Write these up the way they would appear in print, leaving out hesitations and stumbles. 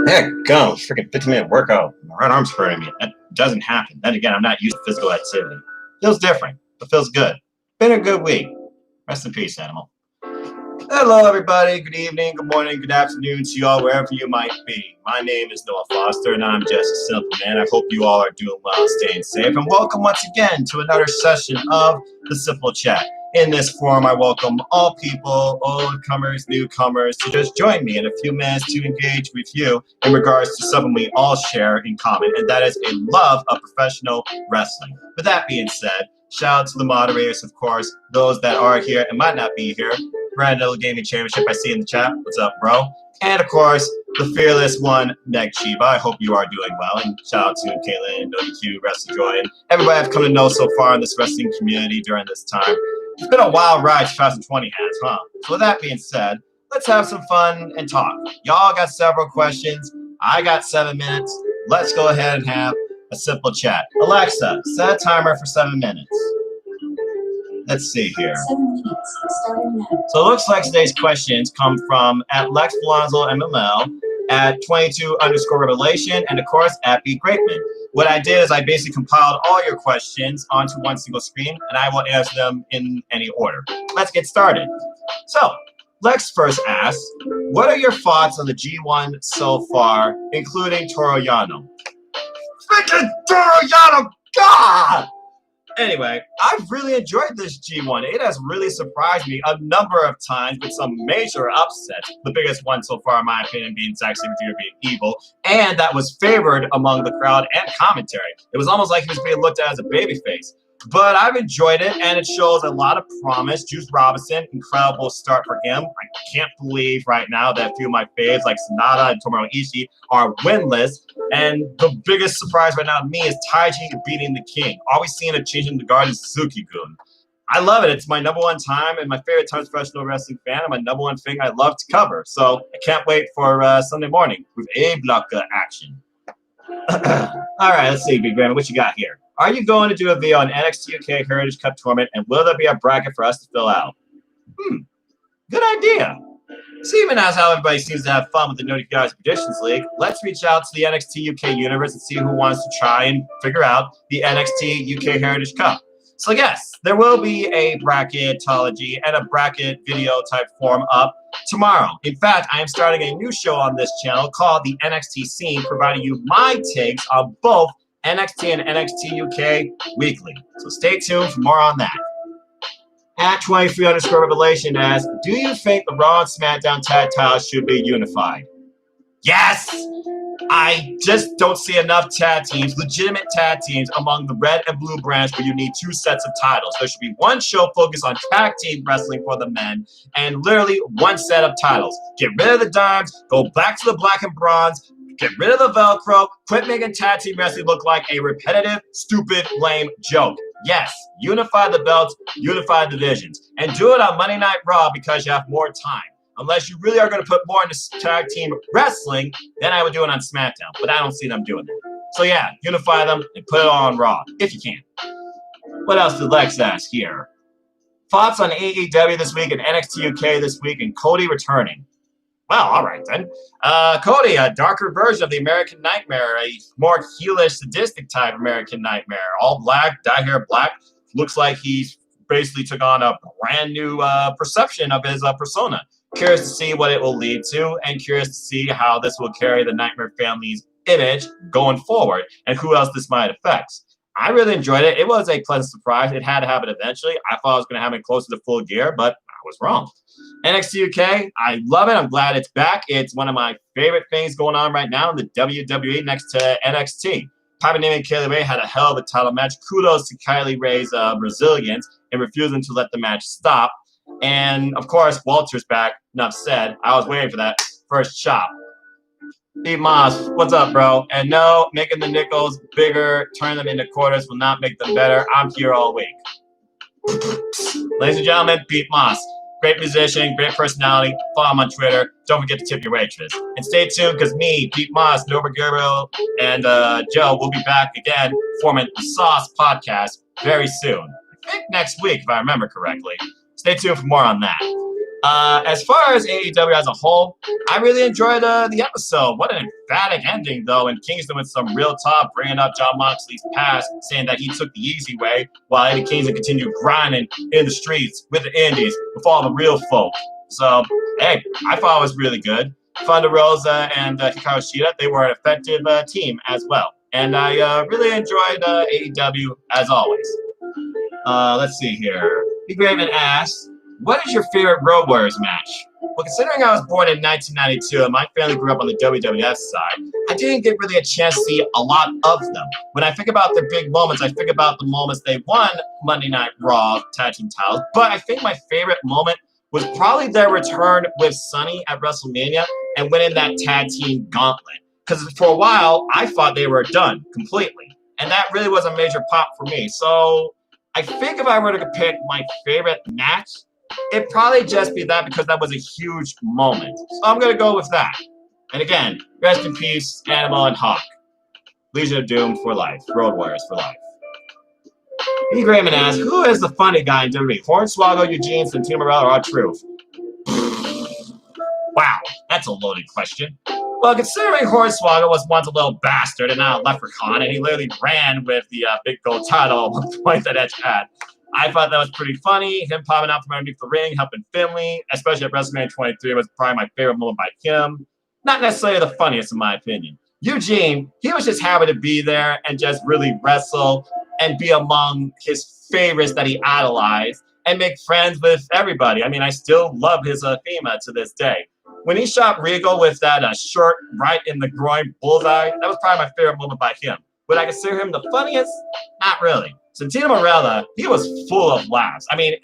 Heck, go. Freaking 15-minute workout. My right arm's hurting me. That doesn't happen. Then again, I'm not used to physical activity. Feels different, but feels good. Been a good week. Rest in peace, animal. Hello, everybody. Good evening, good morning, good afternoon to you all, wherever you might be. My name is Noah Foster, and I'm just a simple man. I hope you all are doing well and staying safe. And welcome once again to another session of The Simple Chat. In this forum, I welcome all people, old comers, newcomers, to just join me in a few minutes to engage with you in regards to something we all share in common, and that is a love of professional wrestling. With that being said, shout out to the moderators, of course, those that are here and might not be here. Brandon Gaming Championship, I see in the chat. What's up, bro? And, of course, the fearless one, Meg Chiba. I hope you are doing well. And shout out to Caitlin, NoDQ, WrestleJoy, and everybody I've come to know so far in this wrestling community during this time. It's been a wild ride 2020 has, huh? So with that being said, let's have some fun and talk. Y'all got several questions. I got 7 minutes. Let's go ahead and have a simple chat. Alexa, set a timer for 7 minutes. Let's see here. 7 minutes, starting now. So it looks like today's questions come from at Lex Blonzo MML, at 22_Revelation, and of course at B Greatman. What I did is I basically compiled all your questions onto one single screen, and I will answer them in any order. Let's get started. So Lex first asks, what are your thoughts on the G1 so far, including Toru Yano? Freaking Toru Yano! God! Anyway, I've really enjoyed this G1. It has really surprised me a number of times with some major upsets. The biggest one so far, in my opinion, being Zack Sabre Jr. being evil. And that was favored among the crowd and commentary. It was almost like he was being looked at as a babyface. But I've enjoyed it, and it shows a lot of promise. Juice Robinson, incredible start for him. I can't believe right now that a few of my faves, like Sonata and Tomohiro Ishii, are winless. And the biggest surprise right now to me is Taiji beating the King. Always seeing a change in the guard is Suzuki-gun. I love it. It's my number one time and my favorite time as a professional wrestling fan and my number one thing I love to cover. So I can't wait for Sunday morning with A-Block action. All right, let's see, Big Grandma, what you got here? Are you going to do a video on NXT UK Heritage Cup Tournament, and will there be a bracket for us to fill out? Good idea. See, even as how everybody seems to have fun with the NoDQ Predictions League, let's reach out to the NXT UK universe and see who wants to try and figure out the NXT UK Heritage Cup. So yes, there will be a bracketology and a bracket video type form up tomorrow. In fact, I am starting a new show on this channel called The NXT Scene, providing you my takes on both NXT and NXT UK weekly. So stay tuned for more on that. At 23_Revelation asks, do you think the Raw and SmackDown tag titles should be unified? Yes! I just don't see enough tag teams, legitimate tag teams, among the red and blue brands where you need two sets of titles. There should be one show focused on tag team wrestling for the men and literally one set of titles. Get rid of the dimes, go back to the black and bronze, get rid of the Velcro, quit making tag team wrestling look like a repetitive, stupid, lame joke. Yes, unify the belts, unify the divisions, and do it on Monday Night Raw because you have more time. Unless you really are going to put more into tag team wrestling, then I would do it on SmackDown. But I don't see them doing that. So yeah, unify them and put it on Raw, if you can. What else did Lex ask here? Thoughts on AEW this week and NXT UK this week and Cody returning? Well, all right then. Cody, a darker version of the American Nightmare, a more heelish, sadistic type American Nightmare. All black, dye hair black. Looks like he's basically took on a brand new perception of his persona. Curious to see what it will lead to, and curious to see how this will carry the Nightmare family's image going forward, and who else this might affect. I really enjoyed it. It was a pleasant surprise. It had to happen eventually. I thought I was going to have it closer to full gear, but I was wrong. NXT UK, I love it. I'm glad it's back. It's one of my favorite things going on right now in the WWE next to NXT. Piper Niven and Kaylee Ray had a hell of a title match. Kudos to Kylie Ray's resilience in refusing to let the match stop. And, of course, Walter's back. Enough said. I was waiting for that first chop. Steve Moss, what's up, bro? And no, making the nickels bigger, turning them into quarters will not make them better. I'm here all week. Ladies and gentlemen, Pete Moss. Great musician, great personality. Follow him on Twitter. Don't forget to tip your waitress. And stay tuned because me, Pete Moss, Nova Gabriel, and Joe will be back again forming the Sauce podcast very soon. I think next week, if I remember correctly. Stay tuned for more on that. As far as AEW as a whole, I really enjoyed the episode. What an emphatic ending, though, and Kingston with some real talk, bringing up Jon Moxley's past, saying that he took the easy way, while Eddie Kingston continued grinding in the streets with the indies, with all the real folk. So, hey, I thought it was really good. Thunder Rosa and Hikaru Shida, they were an effective team as well. And I really enjoyed AEW as always. Let's see here. B. Graven asks, what is your favorite Road Warriors match? Well, considering I was born in 1992 and my family grew up on the WWF side, I didn't get really a chance to see a lot of them. When I think about their big moments, I think about the moments they won Monday Night Raw tag team titles. But I think my favorite moment was probably their return with Sonny at WrestleMania and winning that tag team gauntlet. Because for a while, I thought they were done completely. And that really was a major pop for me. So I think if I were to pick my favorite match, it'd probably just be that because that was a huge moment. So I'm going to go with that. And again, rest in peace, Animal and Hawk. Legion of Doom for life. Road Warriors for life. E. Grayman asks, who is the funny guy in WWE? Hornswoggle, Eugene, Santino Marella, or R-Truth? Wow, that's a loaded question. Well, considering Hornswoggle was once a little bastard and now a leprechaun, and he literally ran with the big gold title at one point that Edge had, I thought that was pretty funny. Him popping out from underneath the ring, helping Finley, especially at WrestleMania 23, was probably my favorite moment by him. Not necessarily the funniest, in my opinion. Eugene, he was just happy to be there and just really wrestle and be among his favorites that he idolized and make friends with everybody. I mean, I still love his theme to this day. When he shot Regal with that short right in the groin bullseye, that was probably my favorite moment by him. Would I consider him the funniest? Not really. Santino Marella, he was full of laughs. I mean,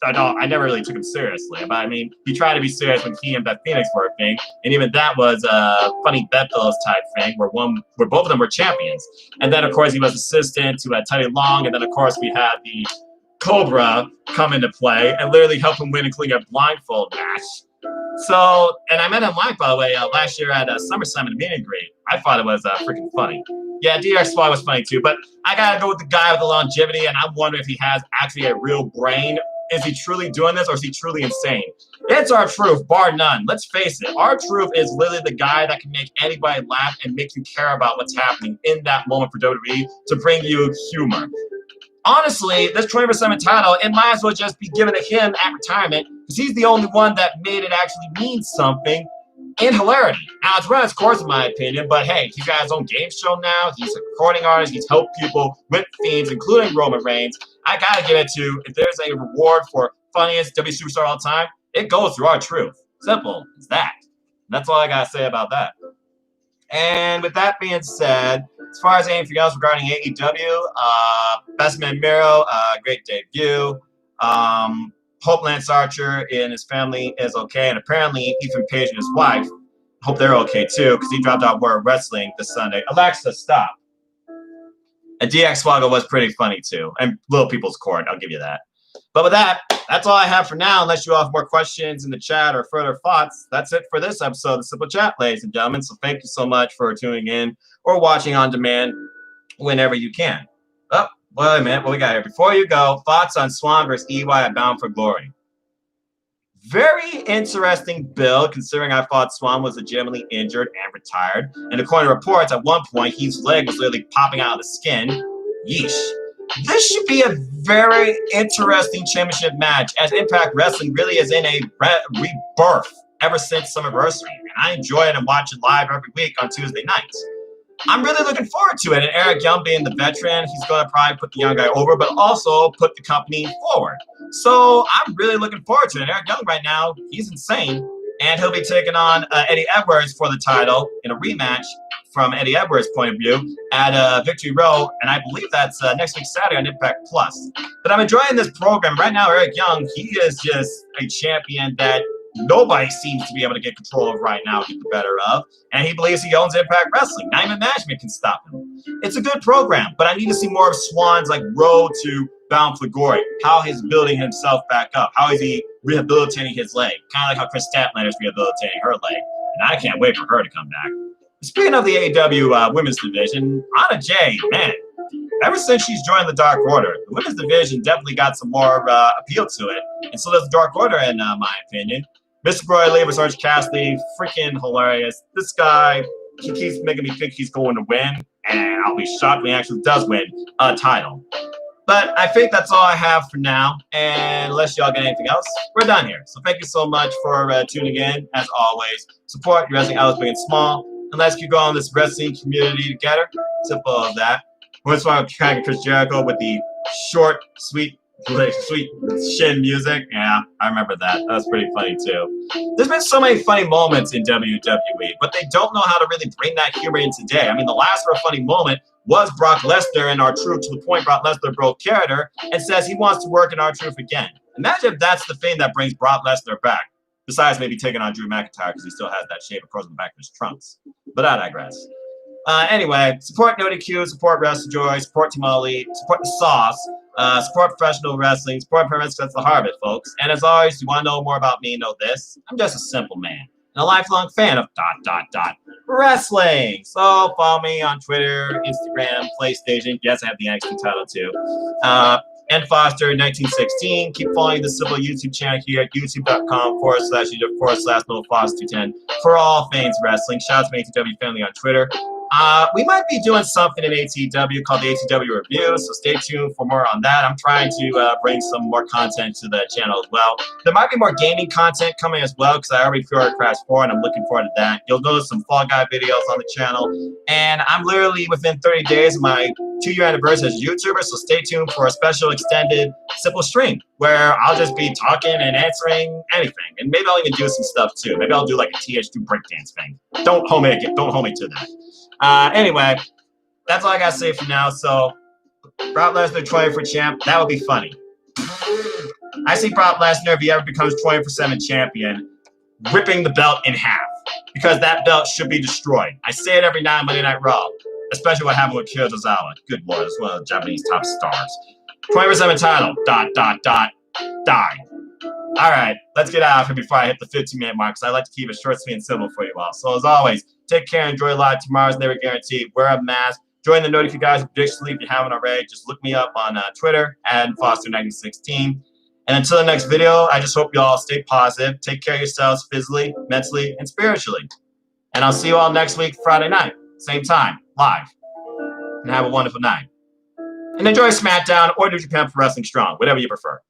I never really took him seriously, but I mean, he tried to be serious when he and Beth Phoenix were a thing, and even that was a funny bedfellows type thing where both of them were champions. And then, of course, he was assistant to Teddy Long, and then, of course, we had the Cobra come into play and literally help him win, including a blindfold match. So, and I met him live, by the way, last year at SummerSlam in a meet and greet. I thought it was freaking funny. Yeah, DRSY was funny too, but I gotta go with the guy with the longevity, and I'm wondering if he has actually a real brain. Is he truly doing this, or is he truly insane? It's R-Truth, bar none. Let's face it, R-Truth is literally the guy that can make anybody laugh and make you care about what's happening in that moment for WWE to bring you humor. Honestly, this 24/7 title, it might as well just be given to him at retirement because he's the only one that made it actually mean something in hilarity. Now, it's run its course, in my opinion, but hey, he's got his own game show now. He's a recording artist. He's helped people with themes, including Roman Reigns. I gotta give it to, if there's a reward for funniest W superstar all time, it goes through R-Truth. Simple as that. That's all I gotta say about that. And with that being said, as far as anything else regarding AEW, Bestman Miro, great debut. Hope Lance Archer and his family is okay, and apparently Ethan Page and his wife, hope they're okay too, because he dropped out World Wrestling this Sunday. Alexa, stop. And DX Swagger was pretty funny too, and Little People's Court, I'll give you that. But with that, that's all I have for now, unless you all have more questions in the chat or further thoughts. That's it for this episode of The Simple Chat, ladies and gentlemen. So thank you so much for tuning in or watching on demand whenever you can. Oh, wait a minute, what we got here? Before you go, thoughts on Swan versus EY at Bound for Glory. Very interesting build, considering I thought Swan was legitimately injured and retired. And according to reports, at one point, his leg was literally popping out of the skin. Yeesh. This should be a very interesting championship match, as Impact Wrestling really is in a rebirth ever since Summerversary. And I enjoy it and watch it live every week on Tuesday nights. I'm really looking forward to it. And Eric Young being the veteran, he's going to probably put the young guy over, but also put the company forward. So I'm really looking forward to it. Eric Young right now, he's insane. And he'll be taking on Eddie Edwards for the title in a rematch from Eddie Edwards' point of view at Victory Row. And I believe that's next week Saturday on Impact Plus. But I'm enjoying this program. Right now, Eric Young, he is just a champion that nobody seems to be able to get control of right now, get the better of. And he believes he owns Impact Wrestling. Not even management can stop him. It's a good program, but I need to see more of Swan's like road to Bound for Glory. How he's building himself back up. How is he rehabilitating his leg? Kind of like how Chris Statlander is rehabilitating her leg. And I can't wait for her to come back. Speaking of the AEW women's division, Anna Jay, man, ever since she's joined the Dark Order, the women's division definitely got some more appeal to it. And so does the Dark Order, in my opinion. Mr. Broyley versus Orange Cassidy, freaking hilarious. This guy, he keeps making me think he's going to win, and I'll be shocked when he actually does win a title. But I think that's all I have for now, and unless y'all get anything else, we're done here. So thank you so much for tuning in. As always, support your wrestling outlets big and small, and let's keep going this wrestling community together. Simple as that. Once I kind of Chris Jericho with the short, sweet shin music. Yeah, I remember that. That was pretty funny too. There's been so many funny moments in WWE, but they don't know how to really bring that humor in today. I mean, the last real funny moment was Brock Lesnar in R-Truth, to the point Brock Lesnar broke character and says he wants to work in R-Truth again. Imagine if that's the thing that brings Brock Lesnar back, besides maybe taking on Drew McIntyre because he still has that shape, of course, in the back of his trunks. But I digress. Anyway, support NoDQ, support WrestleJoy, support Team Elite, support the Sauce, support professional wrestling, support parents, that's the heart of it, folks. And as always, you want to know more about me, know this. I'm just a simple man and a lifelong fan of ... wrestling. So follow me on Twitter, Instagram, PlayStation. Yes, I have the NXT title too. And Foster 1916. Keep following the Civil YouTube channel here at youtube.com//NoFoster210 for all things wrestling. Shout out to my ATW family on Twitter. We might be doing something in ATW called the ATW Review, so stay tuned for more on that. I'm trying to bring some more content to the channel as well. There might be more gaming content coming as well, because I already pre-ordered Crash 4, and I'm looking forward to that. You'll notice some Fall Guy videos on the channel, and I'm literally within 30 days of my 2-year anniversary as a YouTuber, so stay tuned for a special extended simple stream where I'll just be talking and answering anything, and maybe I'll even do some stuff too. Maybe I'll do like a TH2 breakdance thing. Don't hold me to that. Anyway, that's all I gotta say for now. So, Brock Lesnar 24 champ, that would be funny. I see Brock Lesnar, if he ever becomes 24/7 champion, ripping the belt in half, because that belt should be destroyed. I say it every night on Monday Night Raw, especially what happened with Kira Tozawa. Good lord, it's one of the Japanese top stars. 24/7 title, ... die. All right, let's get out of here before I hit the 15-minute mark, because I like to keep it short, sweet, and simple for you all. So as always, take care, enjoy live. Tomorrow's never guaranteed. Wear a mask. Join the NoDQ guys Predictions League if you haven't already. Just look me up on Twitter and Foster1916. And until the next video, I just hope you all stay positive. Take care of yourselves physically, mentally, and spiritually. And I'll see you all next week, Friday night, same time, live. And have a wonderful night. And enjoy SmackDown or New Japan Pro Wrestling Strong, whatever you prefer.